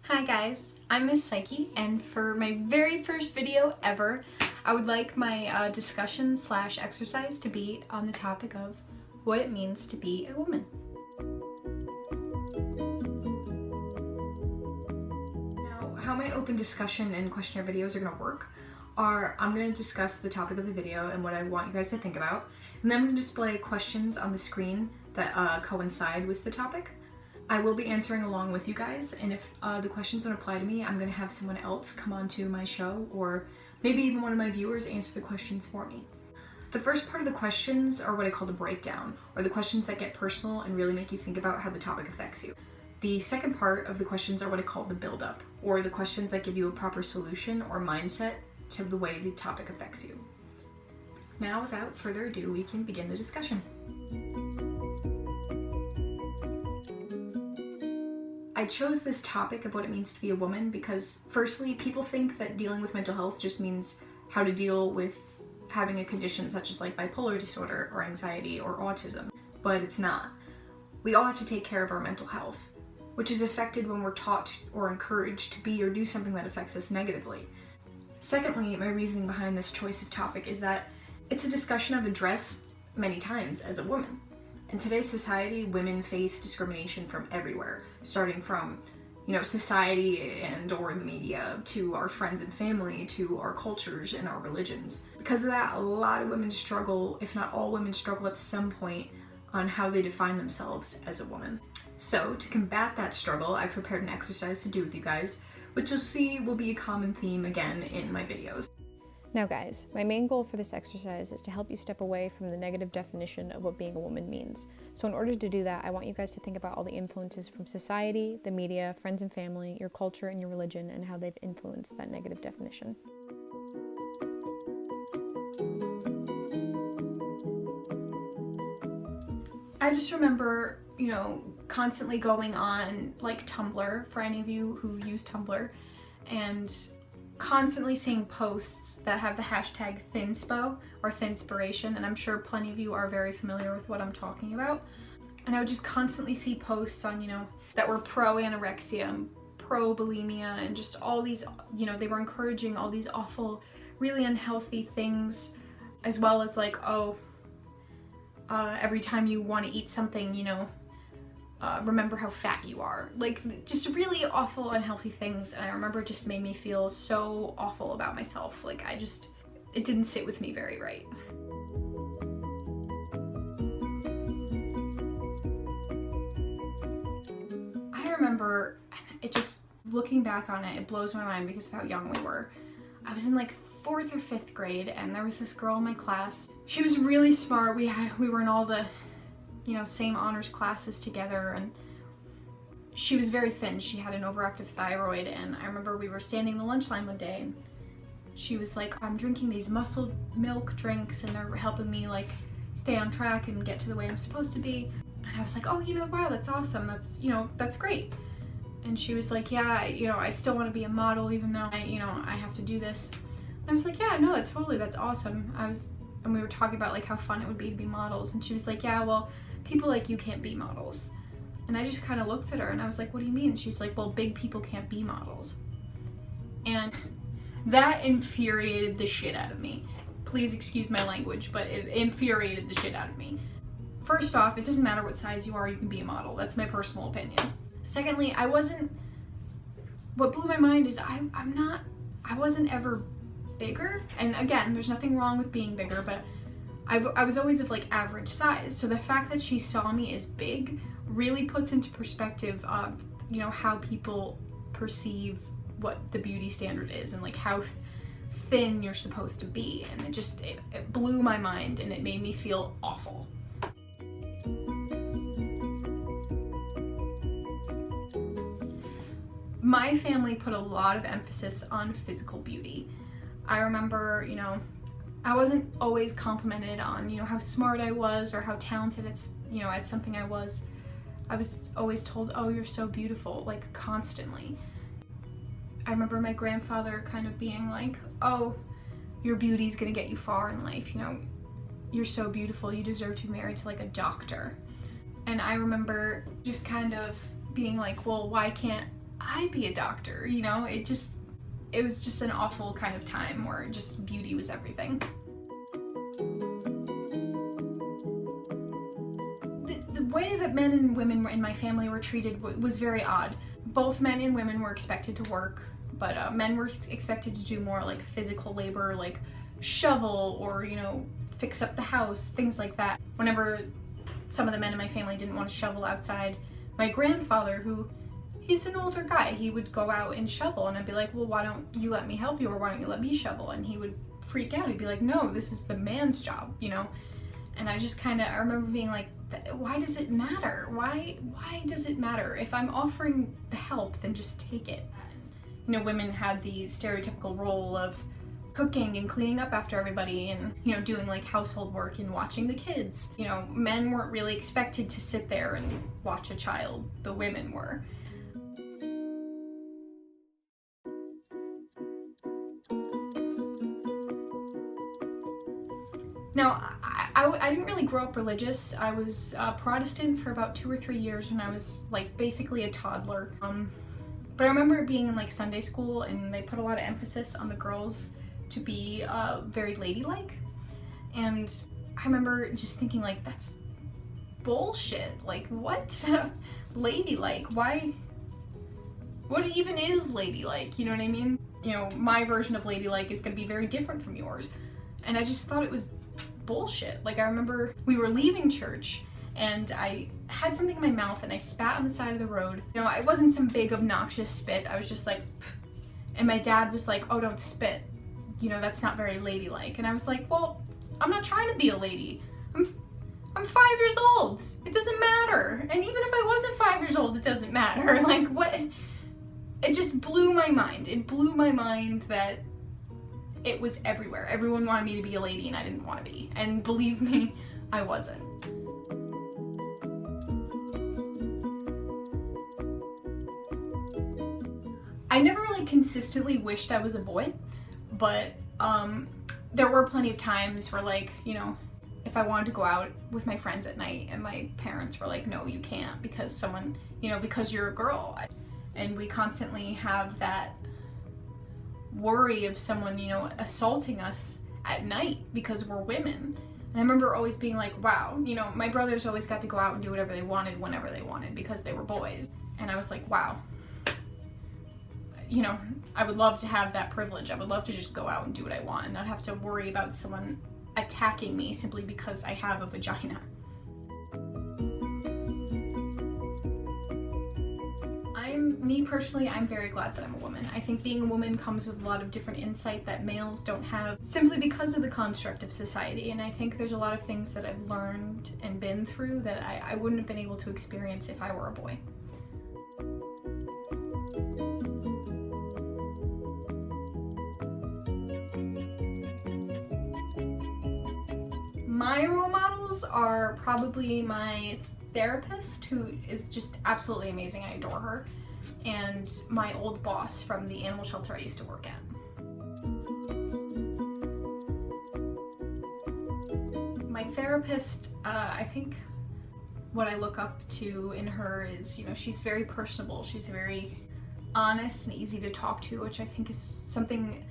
Hi guys, I'm Miss Psyche, and for my very first video ever, I would like my discussion / exercise to be on the topic of what it means to be a woman. Now, how my open discussion and questionnaire videos are going to work are I'm going to discuss the topic of the video and what I want you guys to think about, and then I'm going to display questions on the screen that coincide with the topic. I will be answering along with you guys, and if the questions don't apply to me, I'm going to have someone else come onto my show, or maybe even one of my viewers answer the questions for me. The first part of the questions are what I call the breakdown, or the questions that get personal and really make you think about how the topic affects you. The second part of the questions are what I call the build-up, or the questions that give you a proper solution or mindset to the way the topic affects you. Now, without further ado, we can begin the discussion. I chose this topic of what it means to be a woman because, firstly, people think that dealing with mental health just means how to deal with having a condition such as like bipolar disorder or anxiety or autism, but it's not. We all have to take care of our mental health, which is affected when we're taught or encouraged to be or do something that affects us negatively. Secondly, my reasoning behind this choice of topic is that it's a discussion I've addressed many times as a woman. In today's society, women face discrimination from everywhere, starting from, society and or the media, to our friends and family, to our cultures and our religions. Because of that, a lot of women struggle, if not all women struggle at some point, on how they define themselves as a woman. So, to combat that struggle, I've prepared an exercise to do with you guys, which you'll see will be a common theme again in my videos. Now guys, my main goal for this exercise is to help you step away from the negative definition of what being a woman means. So in order to do that, I want you guys to think about all the influences from society, the media, friends and family, your culture, and your religion, and how they've influenced that negative definition. I just remember, constantly going on like Tumblr, for any of you who use Tumblr, and constantly seeing posts that have the hashtag thinspo or thinspiration, and I'm sure plenty of you are very familiar with what I'm talking about. And I would just constantly see posts on, that were pro anorexia and pro bulimia, and just all these, they were encouraging all these awful, really unhealthy things, as well as like, every time you want to eat something, remember how fat you are. Like, just really awful, unhealthy things. And I remember it just made me feel so awful about myself. Like, it didn't sit with me very right. I remember looking back on it blows my mind because of how young we were. I was in like 4th or 5th grade, and there was this girl in my class. She was really smart. We were in all the same honors classes together, and she was very thin. She had an overactive thyroid, and I remember we were standing in the lunch line one day, and she was like, I'm drinking these muscle milk drinks, and they're helping me like stay on track and get to the weight I'm supposed to be. And I was like, oh, wow, that's awesome. That's great. And she was like, yeah, I still want to be a model, even though I have to do this. And I was like, yeah, no, that's awesome. And we were talking about like how fun it would be to be models, and she was like, yeah, well, people like you can't be models. And I just kind of looked at her and I was like, what do you mean? And she's like, well, big people can't be models. And that infuriated the shit out of me. Please excuse my language, but it infuriated the shit out of me. First off, it doesn't matter what size you are, you can be a model. That's my personal opinion. Secondly, what blew my mind is I wasn't ever bigger. And again, there's nothing wrong with being bigger, but I was always of like average size. So the fact that she saw me as big really puts into perspective of, how people perceive what the beauty standard is and like how thin you're supposed to be. And it blew my mind, and it made me feel awful. My family put a lot of emphasis on physical beauty. I remember, I wasn't always complimented on, how smart I was or how talented at something I was. I was always told, oh, you're so beautiful, like constantly. I remember my grandfather kind of being like, oh, your beauty's gonna get you far in life, you're so beautiful, you deserve to be married to like a doctor. And I remember just kind of being like, well, why can't I be a doctor? You know, it was just an awful kind of time where just beauty was everything. The way that men and women in my family were treated was very odd. Both men and women were expected to work, but men were expected to do more like physical labor, like shovel or, you know, fix up the house, things like that. Whenever some of the men in my family didn't want to shovel outside, my grandfather, he's an older guy, he would go out and shovel, and I'd be like, well, why don't you let me help you, or why don't you let me shovel? And he would freak out. He'd be like, no, this is the man's job, you know? And I just kind of, I remember being like, why does it matter? Why does it matter? If I'm offering the help, then just take it. You know, women had the stereotypical role of cooking and cleaning up after everybody and, you know, doing like household work and watching the kids. You know, men weren't really expected to sit there and watch a child, the women were. Now, I didn't really grow up religious. I was Protestant for about 2 or 3 years when I was like basically a toddler. But I remember being in like Sunday school, and they put a lot of emphasis on the girls to be very ladylike. And I remember just thinking like, that's bullshit. Like, what? Ladylike? Why? What even is ladylike? You know what I mean? You know, my version of ladylike is gonna be very different from yours. And I just thought it was bullshit. Like, I remember we were leaving church and I had something in my mouth and I spat on the side of the road. You know, it wasn't some big obnoxious spit. I was just like, and my dad was like, oh, don't spit. You know, that's not very ladylike. And I was like, well, I'm not trying to be a lady. I'm 5 years old. It doesn't matter. And even if I wasn't 5 years old, it doesn't matter. Like, what? It just blew my mind. It blew my mind that it was everywhere. Everyone wanted me to be a lady and I didn't want to be. And believe me, I wasn't. I never really consistently wished I was a boy, but there were plenty of times where, like, you know, if I wanted to go out with my friends at night and my parents were like, no, you can't because someone, you know, because you're a girl. And we constantly have that worry of someone, you know, assaulting us at night because we're women. And I remember always being like, wow, you know, my brothers always got to go out and do whatever they wanted whenever they wanted because they were boys. And I was like, wow, you know, I would love to have that privilege. I would love to just go out and do what I want and not have to worry about someone attacking me simply because I have a vagina. Me personally, I'm very glad that I'm a woman. I think being a woman comes with a lot of different insight that males don't have simply because of the construct of society. And I think there's a lot of things that I've learned and been through that I wouldn't have been able to experience if I were a boy. My role models are probably my therapist, who is just absolutely amazing. I adore her. And my old boss from the animal shelter I used to work at. My therapist, I think what I look up to in her is, you know, she's very personable. She's very honest and easy to talk to, which I think is something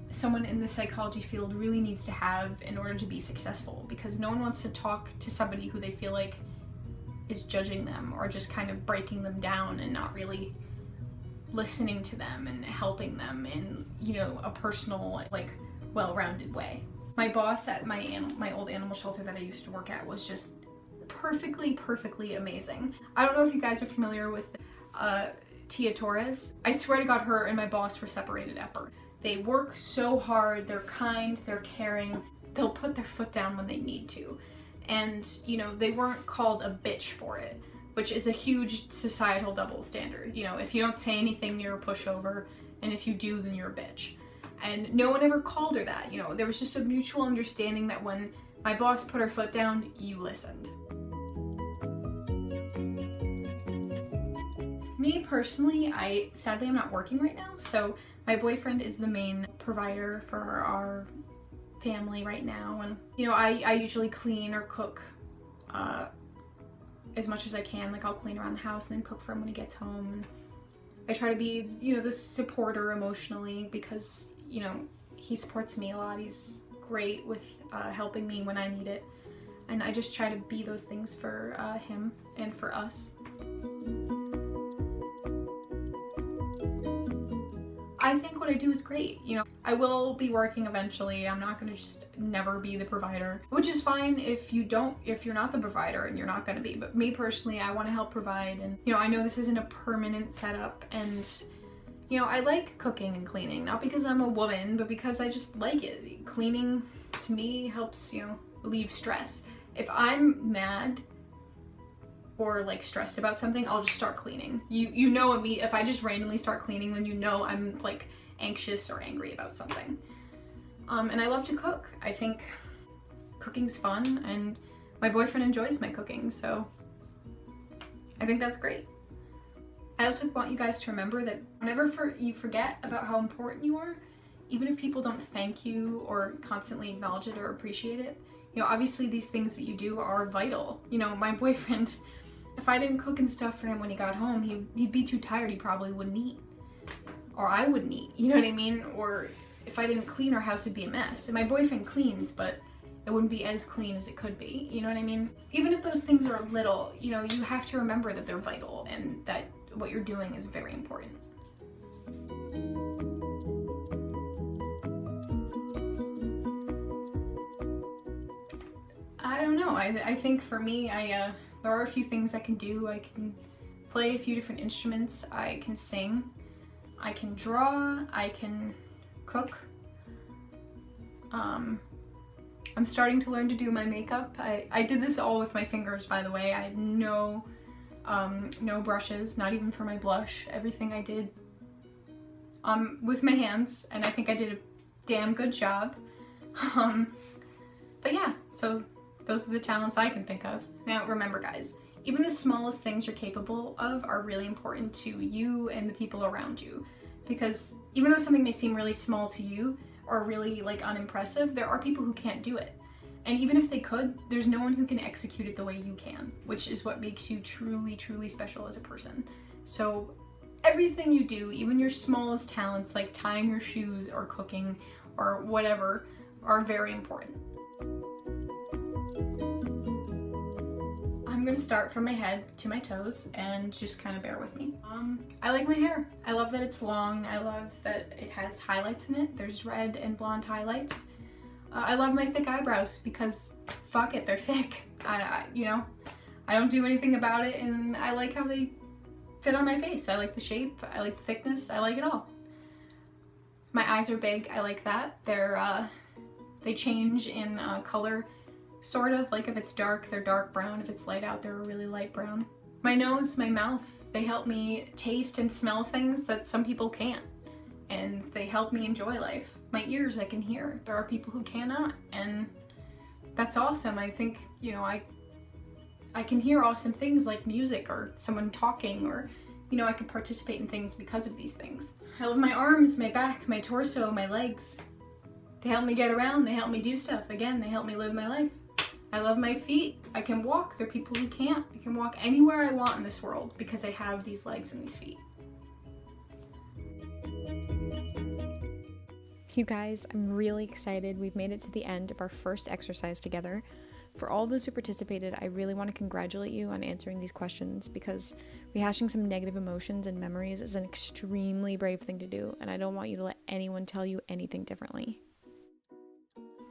someone in the psychology field really needs to have in order to be successful, because no one wants to talk to somebody who they feel like is judging them or just kind of breaking them down and not really listening to them and helping them in, you know, a personal, like, well-rounded way. My boss at my old animal shelter that I used to work at was just perfectly amazing. I don't know if you guys are familiar with Tia Torres. I swear to God, her and my boss were separated at birth. They work so hard, they're kind, they're caring, they'll put their foot down when they need to. And, you know, they weren't called a bitch for it, which is a huge societal double standard. You know, if you don't say anything, you're a pushover, and if you do, then you're a bitch. And no one ever called her that. You know, there was just a mutual understanding that when my boss put her foot down, you listened. Me personally, sadly I'm not working right now, so my boyfriend is the main provider for our family right now. And, you know, I usually clean or cook as much as I can. Like, I'll clean around the house and then cook for him when he gets home. I try to be, you know, the supporter emotionally because, you know, he supports me a lot. He's great with helping me when I need it. And I just try to be those things for him and for us. I think what I do is great. You know, I will be working eventually. I'm not gonna just never be the provider, which is fine if you're not the provider and you're not gonna be. But me personally, I wanna help provide. And, you know, I know this isn't a permanent setup, and, you know, I like cooking and cleaning, not because I'm a woman, but because I just like it. Cleaning to me helps, you know, relieve stress. If I'm mad or like stressed about something, I'll just start cleaning. You know me, if I just randomly start cleaning, then you know I'm like anxious or angry about something. And I love to cook. I think cooking's fun, and my boyfriend enjoys my cooking, so I think that's great. I also want you guys to remember that whenever you forget about how important you are, even if people don't thank you or constantly acknowledge it or appreciate it, you know, obviously these things that you do are vital. You know, my boyfriend, if I didn't cook and stuff for him when he got home, he'd be too tired, he probably wouldn't eat. Or I wouldn't eat, you know what I mean? Or if I didn't clean, our house would be a mess. And my boyfriend cleans, but it wouldn't be as clean as it could be, you know what I mean? Even if those things are little, you know, you have to remember that they're vital and that what you're doing is very important. I don't know, I think for me, there are a few things I can do. I can play a few different instruments, I can sing, I can draw, I can cook. I'm starting to learn to do my makeup. I did this all with my fingers, by the way. I had no brushes, not even for my blush. Everything I did with my hands, and I think I did a damn good job. But yeah, so those are the talents I can think of. Now remember guys, even the smallest things you're capable of are really important to you and the people around you. Because even though something may seem really small to you or really like unimpressive, there are people who can't do it. And even if they could, there's no one who can execute it the way you can, which is what makes you truly, truly special as a person. So everything you do, even your smallest talents like tying your shoes or cooking or whatever, are very important. I'm gonna start from my head to my toes and just kind of bear with me. I like my hair. I love that it's long. I love that it has highlights in it. There's red and blonde highlights. I love my thick eyebrows because fuck it, they're thick. You know, I don't do anything about it, and I like how they fit on my face. I like the shape, I like the thickness, I like it all. My eyes are big, I like that. They change in color, sort of, like if it's dark, they're dark brown. If it's light out, they're a really light brown. My nose, my mouth, they help me taste and smell things that some people can't. And they help me enjoy life. My ears, I can hear. There are people who cannot, and that's awesome. I think, you know, I can hear awesome things like music or someone talking, or, you know, I can participate in things because of these things. I love my arms, my back, my torso, my legs. They help me get around, they help me do stuff. Again, they help me live my life. I love my feet. I can walk. There are people who can't. I can walk anywhere I want in this world because I have these legs and these feet. You guys, I'm really excited. We've made it to the end of our first exercise together. For all those who participated, I really want to congratulate you on answering these questions, because rehashing some negative emotions and memories is an extremely brave thing to do, and I don't want you to let anyone tell you anything differently.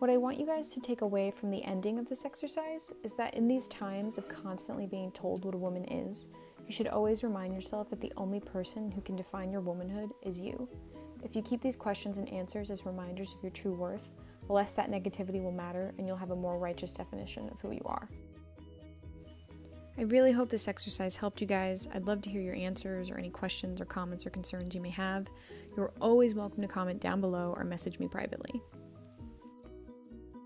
What I want you guys to take away from the ending of this exercise is that in these times of constantly being told what a woman is, you should always remind yourself that the only person who can define your womanhood is you. If you keep these questions and answers as reminders of your true worth, the less that negativity will matter, and you'll have a more righteous definition of who you are. I really hope this exercise helped you guys. I'd love to hear your answers or any questions or comments or concerns you may have. You're always welcome to comment down below or message me privately.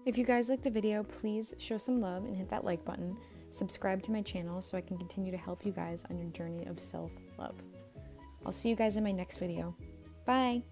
If you guys liked the video, please show some love and hit that like button. Subscribe to my channel so I can continue to help you guys on your journey of self-love. I'll see you guys in my next video. Bye!